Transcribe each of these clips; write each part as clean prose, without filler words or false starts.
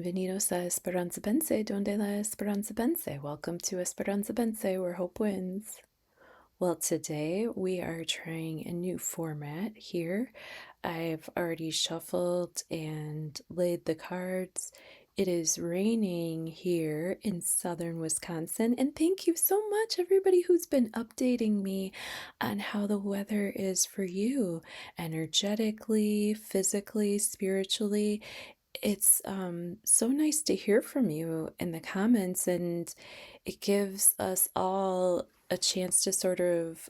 Bienvenidos a Esperanza donde la esperanza vence. Welcome to Esperanza where hope wins. Well, today we are trying a new format here. I've already shuffled and laid the cards. It is raining here in southern Wisconsin, and thank you so much, everybody who's been updating me on how the weather is for you, energetically, physically, spiritually. It's so nice to hear from you in the comments, and it gives us all a chance to sort of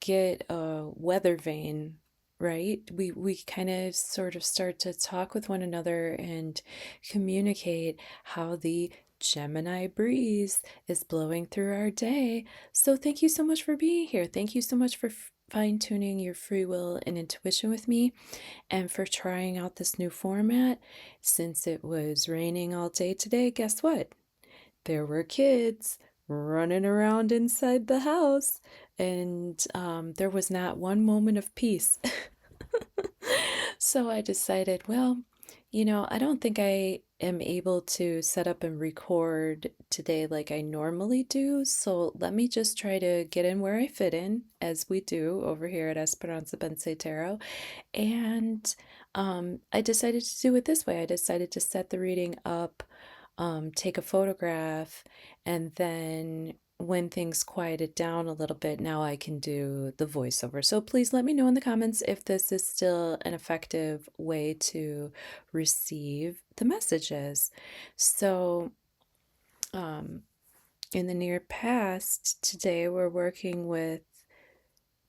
get a weather vane, right? We kind of sort of start to talk with one another and communicate how the Gemini breeze is blowing through our day. So thank you so much for being here. Thank you so much for fine-tuning your free will and intuition with me, and for trying out this new format. Since it was raining all day today, guess what? There were kids running around inside the house, and there was not one moment of peace. So I decided, well, I don't think I am able to set up and record today like I normally do. So let me just try to get in where I fit in, as we do over here at Esperanza Tarot. And I decided to do it this way. I decided to set the reading up, take a photograph, and then when things quieted down a little bit, now I can do the voiceover. So please let me know in the comments if this is still an effective way to receive the messages. So, in the near past, today we're working with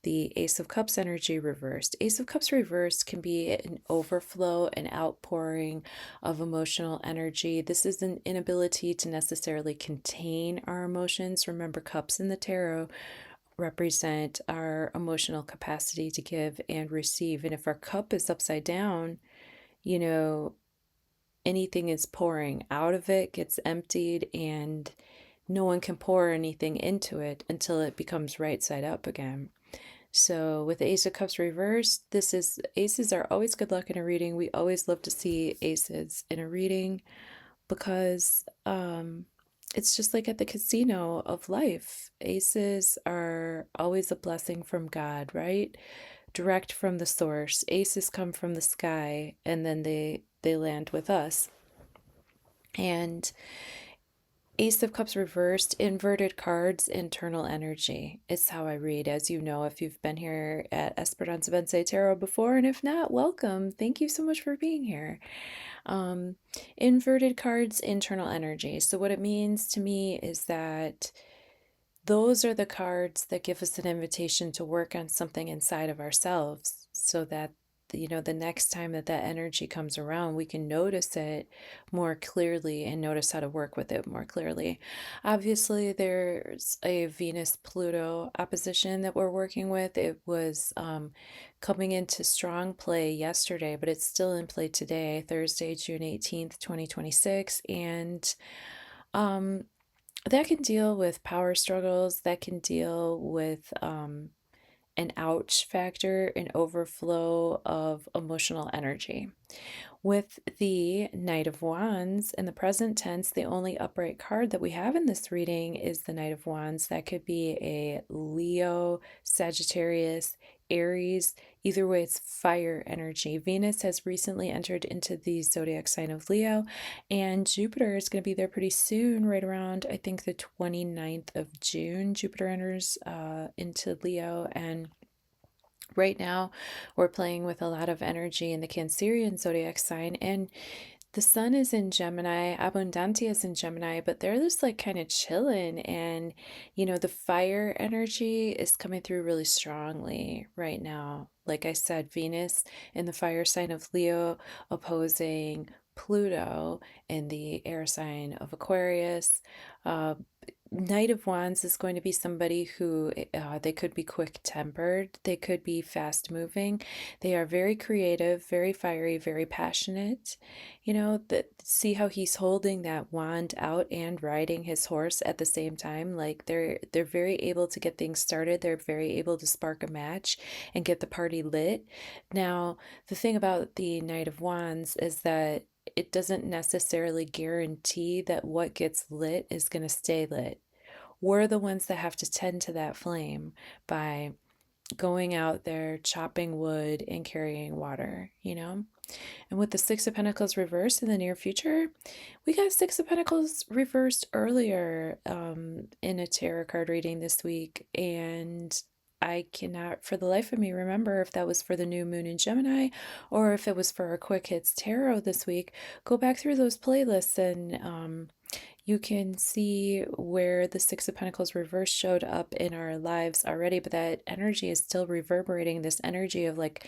the Ace of Cups energy reversed. Ace of Cups reversed can be an overflow, an outpouring of emotional energy. This is an inability to necessarily contain our emotions. Remember, cups in the tarot represent our emotional capacity to give and receive. And if our cup is upside down, anything is pouring out of it, gets emptied, and no one can pour anything into it until it becomes right side up again. So with the Ace of Cups reversed, aces are always good luck in a reading. We always love to see aces in a reading because it's just like at the casino of life. Aces are always a blessing from God, right? Direct from the source. Aces come from the sky, and then they land with us. And Ace of Cups reversed, inverted cards, internal energy. It's how I read, as you know, if you've been here at Esperanza Tarot before, and if not, welcome. Thank you so much for being here. Inverted cards, internal energy. So what it means to me is that those are the cards that give us an invitation to work on something inside of ourselves, so that the next time that energy comes around, we can notice it more clearly and notice how to work with it more clearly. Obviously, there's a Venus-Pluto opposition that we're working with. It was coming into strong play yesterday, but it's still in play today, Thursday, June 18th, 2026. And that can deal with power struggles, that can deal with an ouch factor, an overflow of emotional energy. With the Knight of Wands in the present tense, the only upright card that we have in this reading is the Knight of Wands. That could be a Leo, Sagittarius, Aries. Either way, it's fire energy. Venus has recently entered into the zodiac sign of Leo, and Jupiter is going to be there pretty soon, right around, I think, the 29th of June. Jupiter enters into Leo, and right now we're playing with a lot of energy in the Cancerian zodiac sign, and the sun is in Gemini, Abundantia is in Gemini, but they're just like kind of chilling. And, the fire energy is coming through really strongly right now. Like I said, Venus in the fire sign of Leo opposing Pluto in the air sign of Aquarius. Knight of Wands is going to be somebody who they could be quick-tempered, they could be fast-moving, they are very creative, very fiery, very passionate. See how he's holding that wand out and riding his horse at the same time. Like they're very able to get things started. They're very able to spark a match and get the party lit. Now, the thing about the Knight of Wands is that it doesn't necessarily guarantee that what gets lit is going to stay lit. We're the ones that have to tend to that flame by going out there, chopping wood, and carrying water, you know? And with the Six of Pentacles reversed in the near future, we got Six of Pentacles reversed earlier in a tarot card reading this week. And I cannot for the life of me remember if that was for the new moon in Gemini or if it was for our Quick Hits Tarot this week. Go back through those playlists and you can see where the Six of Pentacles reverse showed up in our lives already, but that energy is still reverberating, this energy of like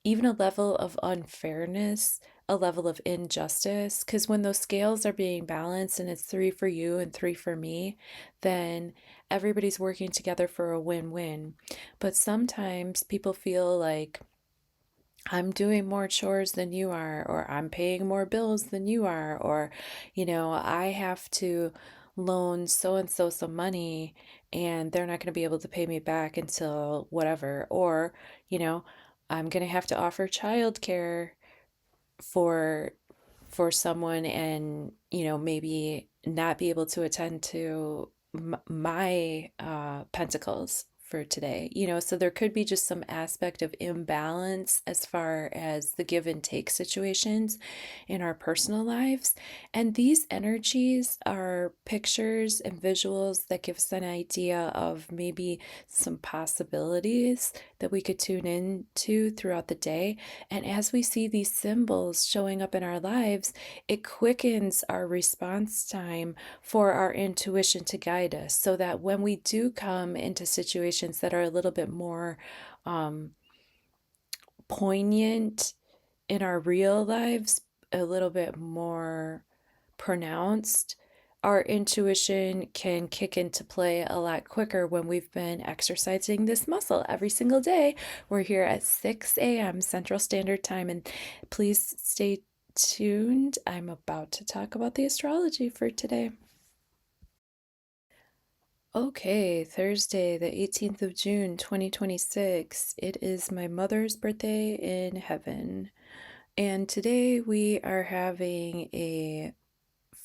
even a level of unfairness, a level of injustice. Because when those scales are being balanced and it's three for you and three for me, then everybody's working together for a win-win. But sometimes people feel like I'm doing more chores than you are, or I'm paying more bills than you are, or, I have to loan so and so some money and they're not going to be able to pay me back until whatever, or, you know, I'm going to have to offer childcare for someone and maybe not be able to attend to my pentacles for today, so there could be just some aspect of imbalance as far as the give and take situations in our personal lives. And these energies are pictures and visuals that give us an idea of maybe some possibilities that we could tune into throughout the day. And as we see these symbols showing up in our lives, it quickens our response time for our intuition to guide us so that when we do come into situations that are a little bit more poignant in our real lives, a little bit more pronounced, our intuition can kick into play a lot quicker when we've been exercising this muscle every single day. We're here at 6 a.m. Central Standard Time, and please stay tuned. I'm about to talk about the astrology for today. Okay, Thursday, the 18th of June, 2026. It is my mother's birthday in heaven. And today we are having a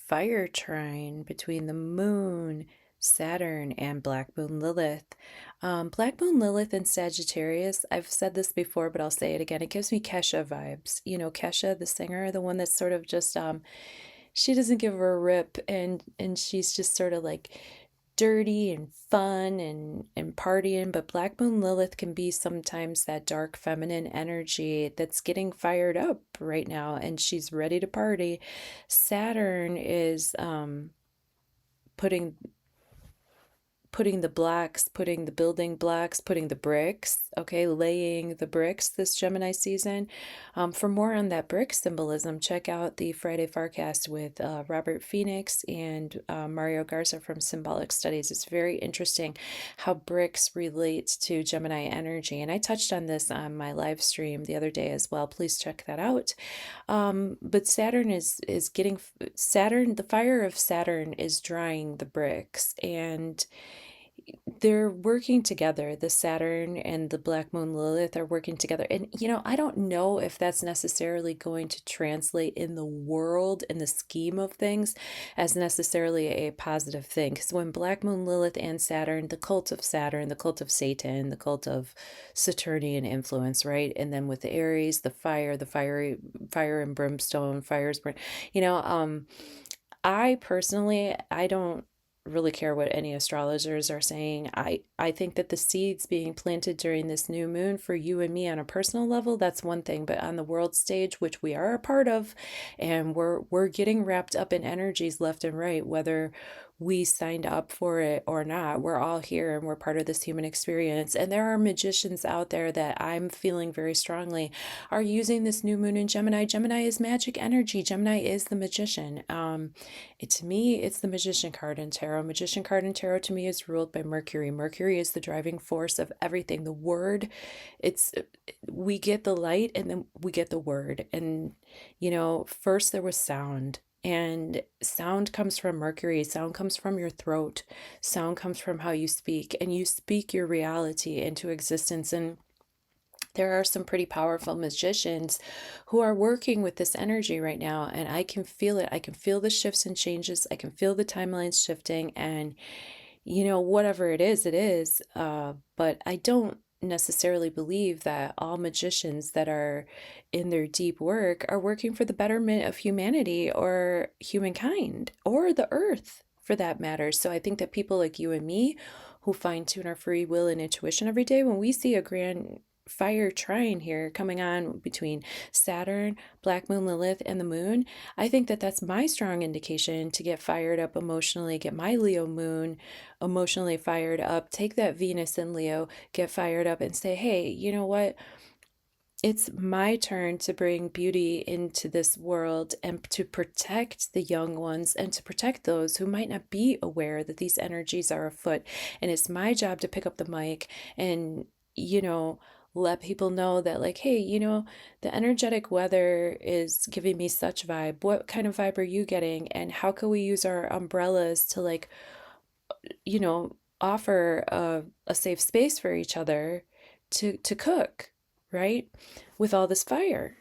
fire trine between the moon, Saturn, and Black Moon Lilith. Black Moon Lilith and Sagittarius, I've said this before, but I'll say it again. It gives me Kesha vibes. Kesha, the singer, the one that's sort of just, she doesn't give her a rip and she's just sort of like dirty and fun and partying, but Black Moon Lilith can be sometimes that dark feminine energy that's getting fired up right now and she's ready to party. Saturn is putting the blocks, putting the building blocks, putting the bricks, okay, laying the bricks this Gemini season. For more on that brick symbolism, check out the Friday Forecast with Robert Phoenix and Mario Garza from Symbolic Studies. It's very interesting how bricks relate to Gemini energy. And I touched on this on my live stream the other day as well. Please check that out. But Saturn is getting, the fire of Saturn is drying the bricks, and they're working together. The Saturn and the Black Moon Lilith are working together. And, I don't know if that's necessarily going to translate in the world, in the scheme of things, as necessarily a positive thing. Because when Black Moon Lilith and Saturn, the cult of Saturn, the cult of Satan, the cult of Saturnian influence, right? And then with the Aries, the fire and brimstone, fires burn. I personally, I don't really care what any astrologers are saying. I think that the seeds being planted during this new moon for you and me on a personal level, that's one thing, but on the world stage, which we are a part of, and we're getting wrapped up in energies left and right, whether we signed up for it or not. We're all here and we're part of this human experience. And there are magicians out there that I'm feeling very strongly are using this new moon in Gemini. Gemini is magic energy. Gemini is the magician. To me, it's the magician card in tarot. Magician card in tarot to me is ruled by Mercury. Mercury is the driving force of everything. The word, we get the light and then we get the word. And, first there was sound. And sound comes from Mercury. Sound comes from your throat. Sound comes from how you speak. And you speak your reality into existence. And There are some pretty powerful magicians who are working with this energy right now, and I can feel it. I can feel the shifts and changes. I can feel the timelines shifting, and whatever it is, it is. But I don't necessarily believe that all magicians that are in their deep work are working for the betterment of humanity or humankind or the earth for that matter. So I think that people like you and me who fine tune our free will and intuition every day, when we see a grand fire trine here coming on between Saturn, Black Moon Lilith, and the moon, I think that that's my strong indication to get fired up emotionally, get my Leo moon emotionally fired up, take that Venus in Leo, get fired up, and say, hey, you know what? It's my turn to bring beauty into this world and to protect the young ones and to protect those who might not be aware that these energies are afoot. And it's my job to pick up the mic and, let people know that, like, hey, the energetic weather is giving me such vibe. What kind of vibe are you getting? And how can we use our umbrellas to, like, offer a safe space for each other to cook, right? With all this fire.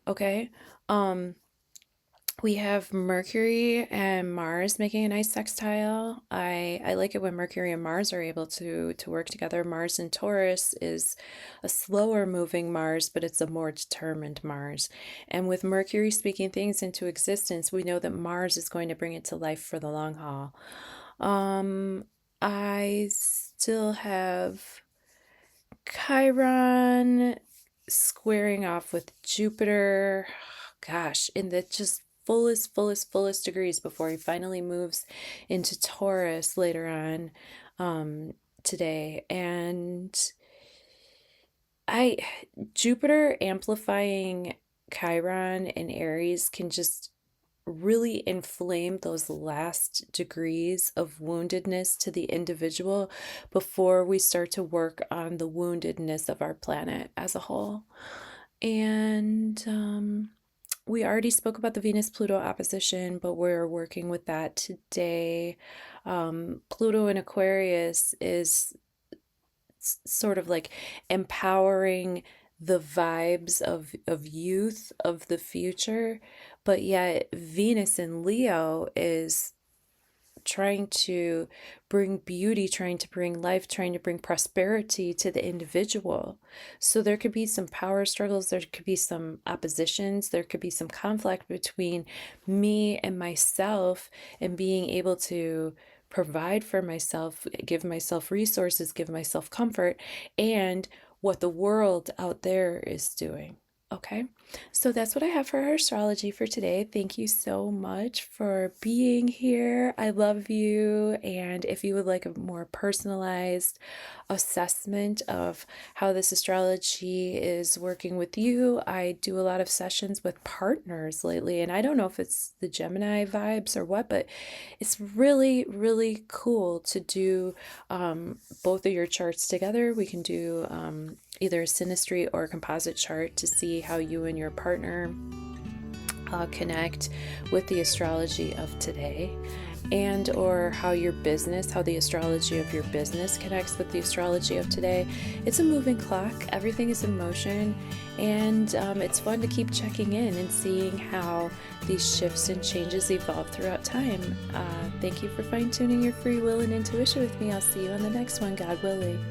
Okay. We have Mercury and Mars making a nice sextile. I like it when Mercury and Mars are able to work together. Mars in Taurus is a slower moving Mars, but it's a more determined Mars. And with Mercury speaking things into existence, we know that Mars is going to bring it to life for the long haul. I still have Chiron squaring off with Jupiter, gosh, in the just fullest degrees before he finally moves into Taurus later on today. And Jupiter amplifying Chiron in Aries can just really inflame those last degrees of woundedness to the individual before we start to work on the woundedness of our planet as a whole. And we already spoke about the Venus-Pluto opposition, but we're working with that today. Pluto in Aquarius is sort of like empowering the vibes of youth, of the future, but yet Venus in Leo is trying to bring beauty, trying to bring life, trying to bring prosperity to the individual. So there could be some power struggles, there could be some oppositions, there could be some conflict between me and myself and being able to provide for myself, give myself resources, give myself comfort, and what the world out there is doing. Okay, so that's what I have for our astrology for today. Thank you so much for being here. I love you. And if you would like a more personalized assessment of how this astrology is working with you, I do a lot of sessions with partners lately. And I don't know if it's the Gemini vibes or what, but it's really, really cool to do both of your charts together. We can do either a synastry or a composite chart to see how you and your partner connect with the astrology of today, and or how the astrology of your business connects with the astrology of today. It's a moving clock. Everything is in motion, and it's fun to keep checking in and seeing how these shifts and changes evolve throughout time. Thank you for fine-tuning your free will and intuition with me. I'll see you on the next one, God willing.